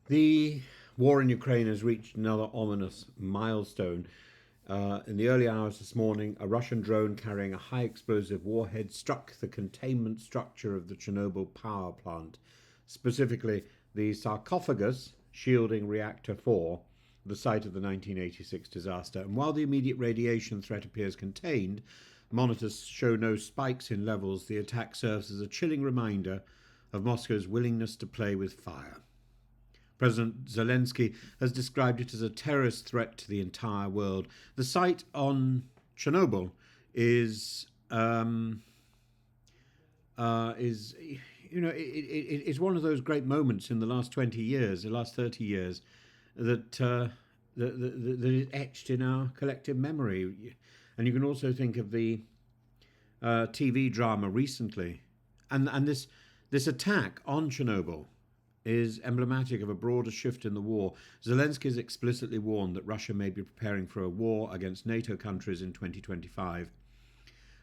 The war in Ukraine has reached another ominous milestone. In the early hours this morning, a Russian drone carrying a high explosive warhead struck the containment structure of the Chernobyl power plant, specifically the sarcophagus shielding reactor 4, the site of the 1986 disaster. And while the immediate radiation threat appears contained, monitors show no spikes in levels. The attack serves as a chilling reminder of Moscow's willingness to play with fire. President Zelenskyy has described it as a terrorist threat to the entire world. The site on Chernobyl is it's one of those great moments in the last 20 years, the last 30 years, that is etched in our collective memory. And you can also think of the TV drama recently, and this attack on Chernobyl is emblematic of a broader shift in the war. Zelenskyy has explicitly warned that Russia may be preparing for a war against NATO countries in 2025.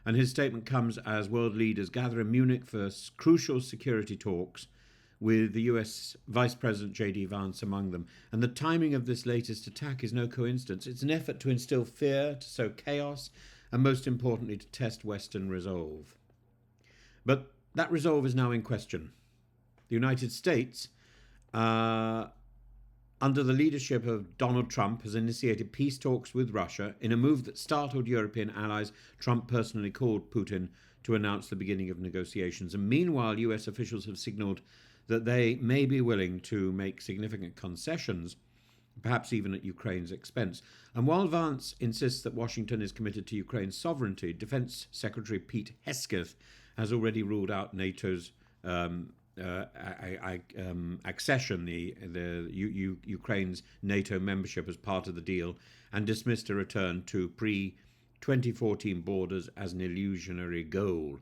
And his statement comes as world leaders gather in Munich for crucial security talks, with the US Vice President J.D. Vance among them. And the timing of this latest attack is no coincidence. It's an effort to instill fear, to sow chaos, and most importantly, to test Western resolve. But that resolve is now in question. The United States, under the leadership of Donald Trump, has initiated peace talks with Russia. In a move that startled European allies, Trump personally called Putin to announce the beginning of negotiations. And meanwhile, US officials have signaled that they may be willing to make significant concessions, perhaps even at Ukraine's expense. And while Vance insists that Washington is committed to Ukraine's sovereignty, Defense Secretary Pete Hegseth has already ruled out NATO's accession, Ukraine's NATO membership as part of the deal, and dismissed a return to pre-2014 borders as an illusionary goal.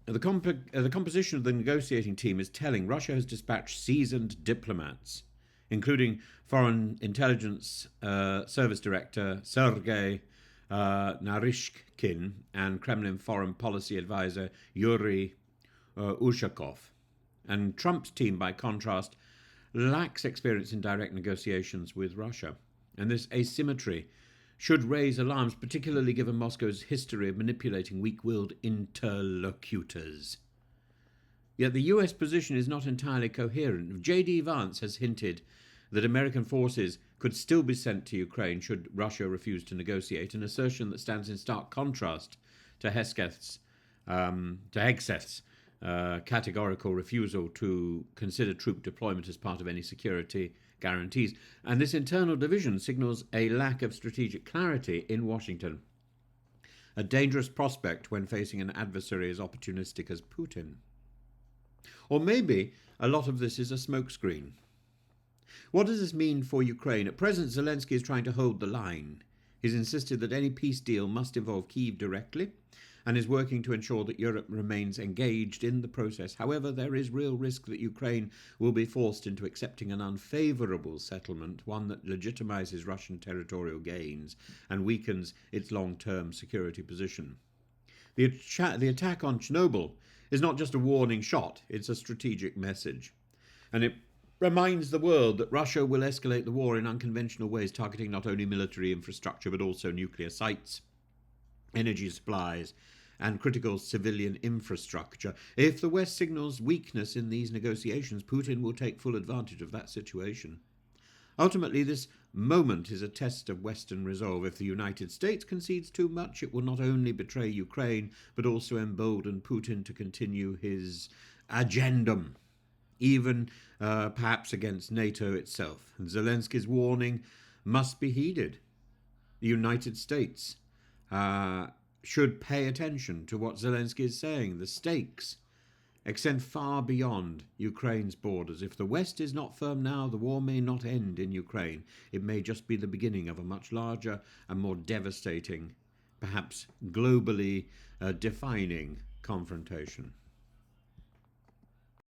The composition of the negotiating team is telling. Russia has dispatched seasoned diplomats, including Foreign Intelligence Service Director Sergei Narishkin and Kremlin Foreign Policy Advisor Yuri Ushakov. And Trump's team, by contrast, lacks experience in direct negotiations with Russia. And this asymmetry should raise alarms, particularly given Moscow's history of manipulating weak-willed interlocutors. Yet the US position is not entirely coherent. J.D. Vance has hinted that American forces could still be sent to Ukraine should Russia refuse to negotiate, an assertion that stands in stark contrast to Hegseth's categorical refusal to consider troop deployment as part of any security guarantees. And this internal division signals a lack of strategic clarity in Washington, a dangerous prospect when facing an adversary as opportunistic as Putin. Or maybe a lot of this is a smokescreen. What does this mean for Ukraine? At present, Zelenskyy is trying to hold the line. He's insisted that any peace deal must involve Kyiv directly, and is working to ensure that Europe remains engaged in the process. However, there is real risk that Ukraine will be forced into accepting an unfavourable settlement, one that legitimizes Russian territorial gains and weakens its long-term security position. The attack on Chernobyl is not just a warning shot, it's a strategic message. And it reminds the world that Russia will escalate the war in unconventional ways, targeting not only military infrastructure but also nuclear sites, energy supplies, and critical civilian infrastructure. If the West signals weakness in these negotiations, Putin will take full advantage of that situation. Ultimately, this moment is a test of Western resolve. If the United States concedes too much, it will not only betray Ukraine, but also embolden Putin to continue his agendum, even perhaps against NATO itself. And Zelensky's warning must be heeded. The United States should pay attention to what Zelenskyy is saying. The stakes extend far beyond Ukraine's borders. If the West is not firm now, the war may not end in Ukraine. It may just be the beginning of a much larger and more devastating, perhaps globally defining confrontation.